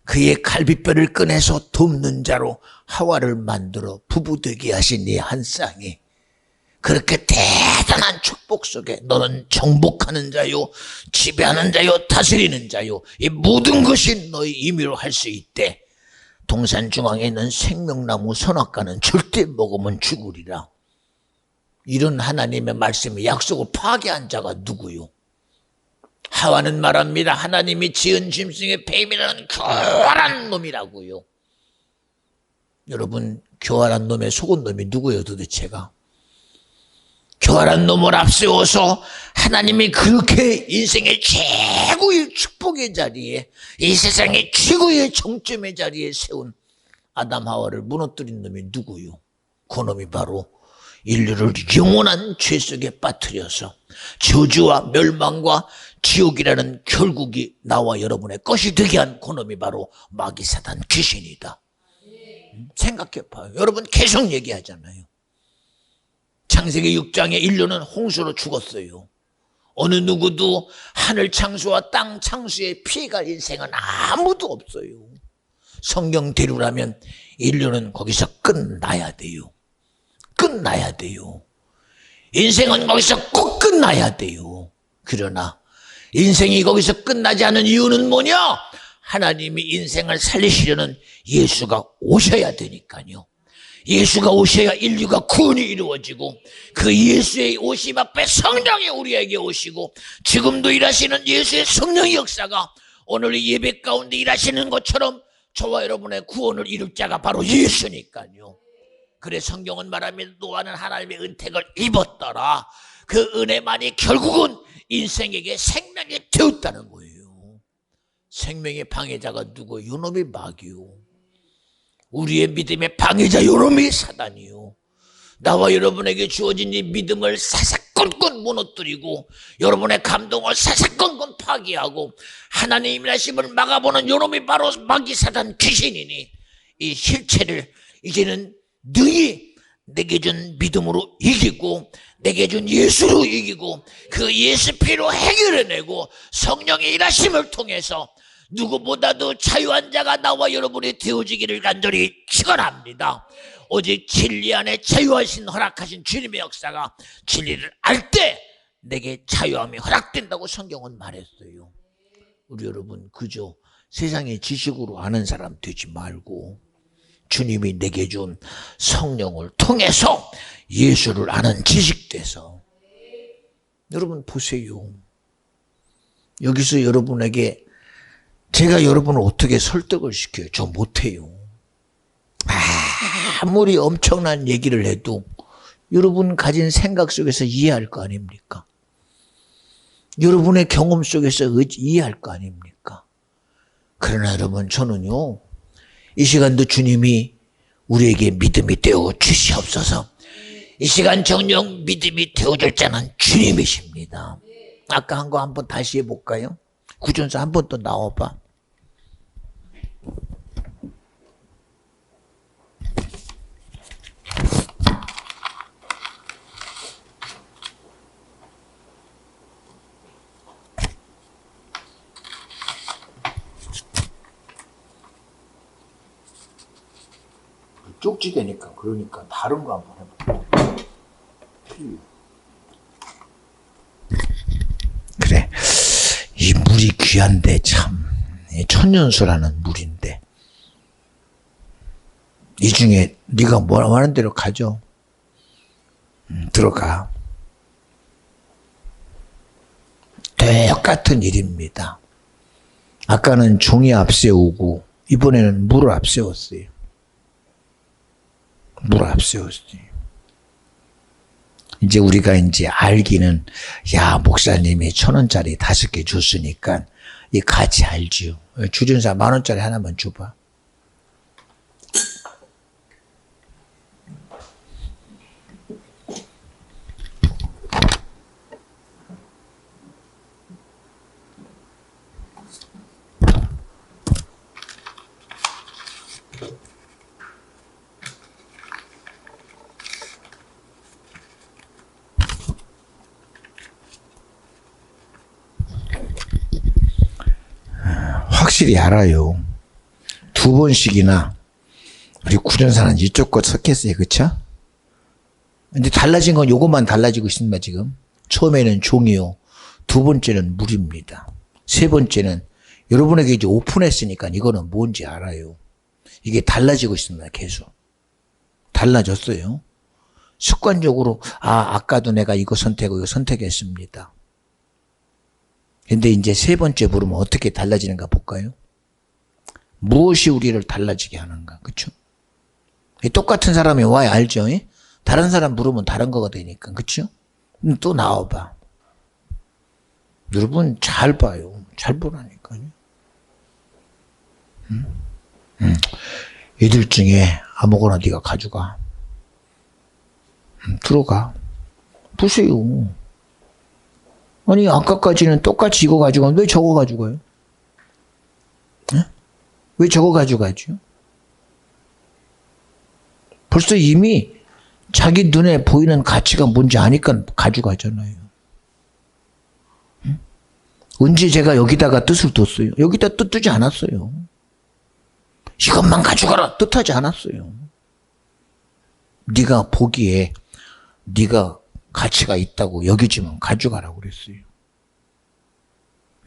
그의 갈비뼈를 꺼내서 돕는 자로 하와를 만들어 부부 되게 하신 이 한 쌍이 그렇게 대단한 축복 속에 너는 정복하는 자요, 지배하는 자요, 다스리는 자요, 이 모든 것이 너의 임의로 할 수 있대. 동산 중앙에 있는 생명나무 선악과는 절대 먹으면 죽으리라. 이런 하나님의 말씀의 약속을 파괴한 자가 누구요? 하와는 말합니다. 하나님이 지은 짐승의 뱀이라는 교활한 놈이라고요. 여러분, 교활한 놈의 속은 놈이 누구예요 도대체가? 교활한 놈을 앞세워서 하나님이 그렇게 인생의 최고의 축복의 자리에 이 세상의 최고의 정점의 자리에 세운 아담 하와를 무너뜨린 놈이 누구요? 그 놈이 바로 인류를 영원한 죄 속에 빠뜨려서 저주와 멸망과 지옥이라는 결국이 나와 여러분의 것이 되게 한 그 놈이 바로 마귀 사단 귀신이다. 생각해봐요. 여러분 계속 얘기하잖아요. 창세기 6장에 인류는 홍수로 죽었어요. 어느 누구도 하늘 창수와 땅 창수에 피해갈 인생은 아무도 없어요. 성경대로라면 인류는 거기서 끝나야 돼요. 끝나야 돼요. 인생은 거기서 꼭 끝나야 돼요. 그러나 인생이 거기서 끝나지 않은 이유는 뭐냐? 하나님이 인생을 살리시려는 예수가 오셔야 되니까요. 예수가 오셔야 인류가 구원이 이루어지고 그 예수의 오심 앞에 성령이 우리에게 오시고 지금도 일하시는 예수의 성령의 역사가 오늘 예배 가운데 일하시는 것처럼 저와 여러분의 구원을 이룰 자가 바로 예수니까요. 그래 성경은 말하면 노아는 하나님의 은택을 입었더라. 그 은혜만이 결국은 인생에게 생명이 되었다는 거예요. 생명의 방해자가 누구? 요놈이 마귀요. 우리의 믿음의 방해자 요놈이 사단이요. 나와 여러분에게 주어진 이 믿음을 사사건건 무너뜨리고 여러분의 감동을 사사건건 파괴하고 하나님의 일하심을 막아보는 요놈이 바로 마귀사단 귀신이니 이 실체를 이제는 능히 내게 준 믿음으로 이기고 내게 준 예수로 이기고 그 예수 피로 해결해내고 성령의 일하심을 통해서 누구보다도 자유한 자가 나와 여러분이 되어지기를 간절히 축원합니다. 오직 진리 안에 자유하신 허락하신 주님의 역사가 진리를 알 때 내게 자유함이 허락된다고 성경은 말했어요. 우리 여러분 그저 세상의 지식으로 아는 사람 되지 말고 주님이 내게 준 성령을 통해서 예수를 아는 지식 돼서 여러분 보세요. 여기서 여러분에게 제가 여러분을 어떻게 설득을 시켜요? 저 못해요. 아무리 엄청난 얘기를 해도 여러분 가진 생각 속에서 이해할 거 아닙니까? 여러분의 경험 속에서 이해할 거 아닙니까? 그러나 여러분 저는요 이 시간도 주님이 우리에게 믿음이 되어 주시옵소서. 이 시간 정녕 믿음이 되어줄 자는 주님이십니다. 아까 한 거 한번 다시 해볼까요? 구전서 한 번 더 나와봐. 쪽지게니까 그러니까 다른 거 한번 해봐. 그래, 이 물이 귀한데 참 천년수라는 물인데 이 중에 네가 원하는 대로 가져. 들어가. 똑같은 일입니다. 아까는 종이 앞세우고 이번에는 물을 앞세웠어요. 물 앞세웠어요. 이제 우리가 이제 알기는 야 목사님이 1,000원짜리 5개 줬으니까 이 가치 알지요. 주전사 10,000원짜리 하나만 줘봐. 확실히 알아요. 2번씩이나 우리 구전사는 이쪽 거 섞였어요. 그쵸? 근데 달라진 건 요것만 달라지고 있습니다. 지금 처음에는 종이요, 2번째는 물입니다. 3번째는 여러분에게 이제 오픈했으니까 이거는 뭔지 알아요. 이게 달라지고 있습니다. 계속 달라졌어요. 습관적으로 아까도 내가 이거 선택했습니다. 근데 이제 3번째 물으면 어떻게 달라지는가 볼까요? 무엇이 우리를 달라지게 하는가, 그쵸? 똑같은 사람이 와야 알죠? 다른 사람 물으면 다른 거가 되니까, 그쵸? 또 나와봐. 여러분 잘 봐요. 잘 보라니까요. 이들 중에 아무거나 네가 가져가. 들어가. 보세요. 아니 아까까지는 똑같이 이거 가지고 왜 저거 가지고요? 왜 저거 가져가죠? 벌써 이미 자기 눈에 보이는 가치가 뭔지 아니까 가져가잖아요. 언제 제가 여기다가 뜻을 뒀어요? 여기다 뜻 두지 않았어요. 이것만 가져가라 뜻하지 않았어요. 네가 보기에 네가 가치가 있다고 여기지만 가져가라고 그랬어요.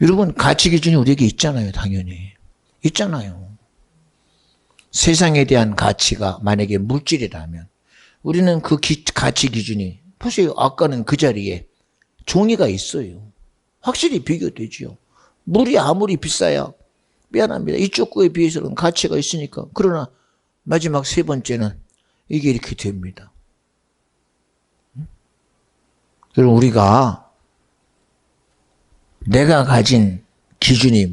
여러분 가치 기준이 우리에게 있잖아요. 당연히 있잖아요. 세상에 대한 가치가 만약에 물질이라면 우리는 그 가치 기준이 보세요. 아까는 그 자리에 종이가 있어요. 확실히 비교되지요. 물이 아무리 비싸야 미안합니다. 이쪽 거에 비해서는 가치가 있으니까. 그러나 마지막 3번째는 이게 이렇게 됩니다. 그럼 우리가 내가 가진 기준이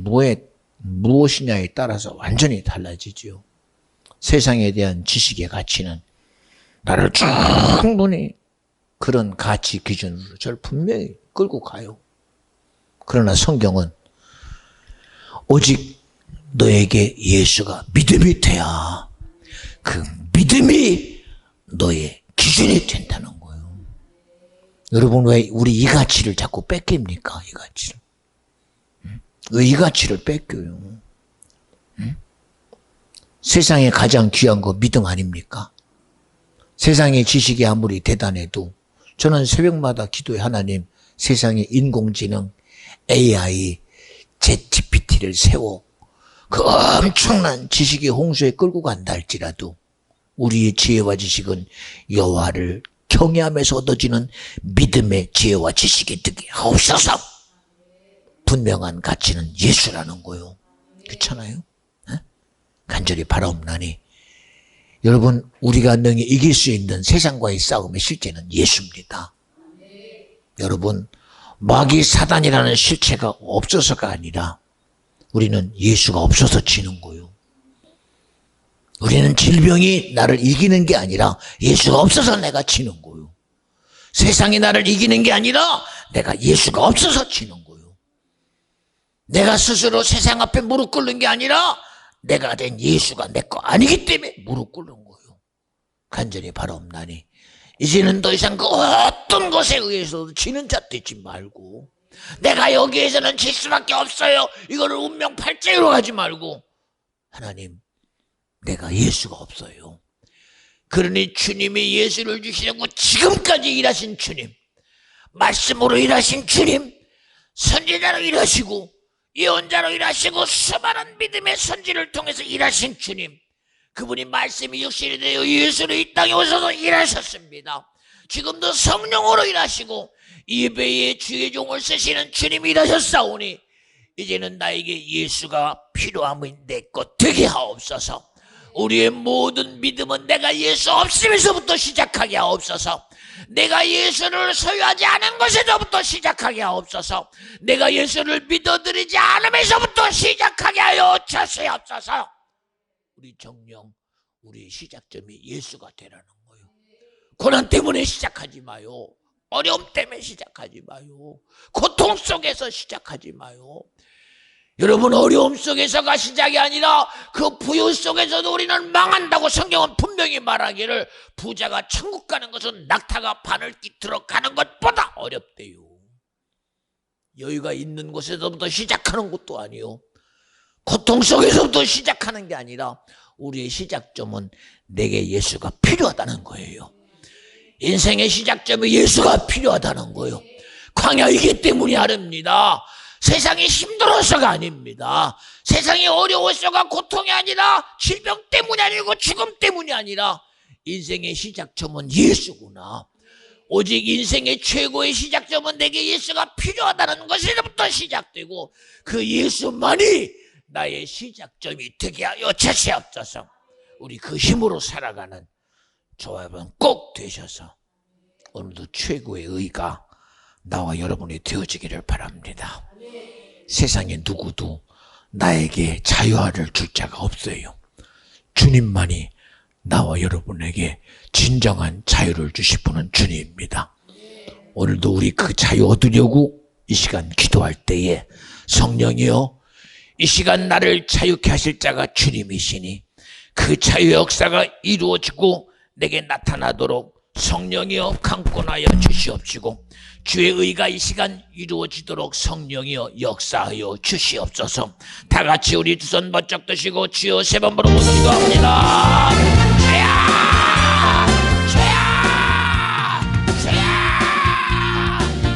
무엇이냐에 따라서 완전히 달라지죠. 세상에 대한 지식의 가치는 나를 충분히 그런 가치 기준으로 저를 분명히 끌고 가요. 그러나 성경은 오직 너에게 예수가 믿음이 돼야 그 믿음이 너의 기준이 된다는 거예요. 여러분, 왜 우리 이 가치를 자꾸 뺏깁니까? 이 가치를. 왜 이 가치를 뺏겨요? 세상에 가장 귀한 거 믿음 아닙니까? 세상의 지식이 아무리 대단해도 저는 새벽마다 기도해, 하나님, 세상에 인공지능, AI, 챗GPT를 세워 그 엄청난 지식의 홍수에 끌고 간다 할지라도 우리의 지혜와 지식은 여호와를 경외하면서 얻어지는 믿음의 지혜와 지식이 되게 하옵소서. 분명한 가치는 예수라는 거요. 그렇잖아요? 간절히 바라옵나니 여러분, 우리가 능히 이길 수 있는 세상과의 싸움의 실제는 예수입니다. 여러분, 마귀 사단이라는 실체가 없어서가 아니라 우리는 예수가 없어서 지는 거예요. 우리는 질병이 나를 이기는 게 아니라 예수가 없어서 내가 지는 거예요. 세상이 나를 이기는 게 아니라 내가 예수가 없어서 지는 거예요. 내가 스스로 세상 앞에 무릎 꿇는 게 아니라 내가 된 예수가 내 거 아니기 때문에 무릎 꿇는 거예요. 간절히 바라옵나니 이제는 더 이상 그 어떤 것에 의해서도 지는 자 되지 말고 내가 여기에서는 질 수밖에 없어요. 이거를 운명 팔자유로 하지 말고 하나님, 내가 예수가 없어요. 그러니 주님이 예수를 주시려고 지금까지 일하신 주님, 말씀으로 일하신 주님, 선지자로 일하시고 예언자로 일하시고 수많은 믿음의 선지를 통해서 일하신 주님, 그분이 말씀이 육신이 되어 예수로 이 땅에 오셔서 일하셨습니다. 지금도 성령으로 일하시고 예배의 주의 종을 쓰시는 주님이 일하셨사오니 이제는 나에게 예수가 필요함이 내 것 되게 하옵소서. 우리의 모든 믿음은 내가 예수 없으면서부터 시작하게 하옵소서. 내가 예수를 소유하지 않은 것에서부터 시작하게 하옵소서. 내가 예수를 믿어드리지 않으면서부터 시작하게 하여 주시옵소서. 우리 정령, 우리 시작점이 예수가 되라는 거예요. 고난 때문에 시작하지 마요. 어려움 때문에 시작하지 마요. 고통 속에서 시작하지 마요. 여러분, 어려움 속에서가 시작이 아니라 그 부유 속에서도 우리는 망한다고 성경은 분명히 말하기를 부자가 천국 가는 것은 낙타가 바늘기 들어가는 것보다 어렵대요. 여유가 있는 곳에서부터 시작하는 것도 아니요. 고통 속에서부터 시작하는 게 아니라 우리의 시작점은 내게 예수가 필요하다는 거예요. 인생의 시작점이 예수가 필요하다는 거예요. 광야이기 때문이 아닙니다. 세상이 힘들어서가 아닙니다. 세상이 어려워서가 고통이 아니라 질병 때문이 아니고 죽음 때문이 아니라 인생의 시작점은 예수구나. 오직 인생의 최고의 시작점은 내게 예수가 필요하다는 것에서부터 시작되고 그 예수만이 나의 시작점이 되게 하여 주시옵소서. 우리 그 힘으로 살아가는 저와 여러분 꼭 되셔서 오늘도 최고의 의가 나와 여러분이 되어지기를 바랍니다. 세상에 누구도 나에게 자유화를 줄 자가 없어요. 주님만이 나와 여러분에게 진정한 자유를 주실 분은 주님입니다. 오늘도 우리 그 자유 얻으려고 이 시간 기도할 때에 성령이여, 이 시간 나를 자유케 하실 자가 주님이시니 그 자유 역사가 이루어지고 내게 나타나도록 성령이여 강권하여 주시옵시고 주의 의가 이 시간 이루어지도록 성령이여 역사하여 주시옵소서. 다 같이 우리 두 손 번쩍 드시고 주여 세 번 부르고 기도합니다.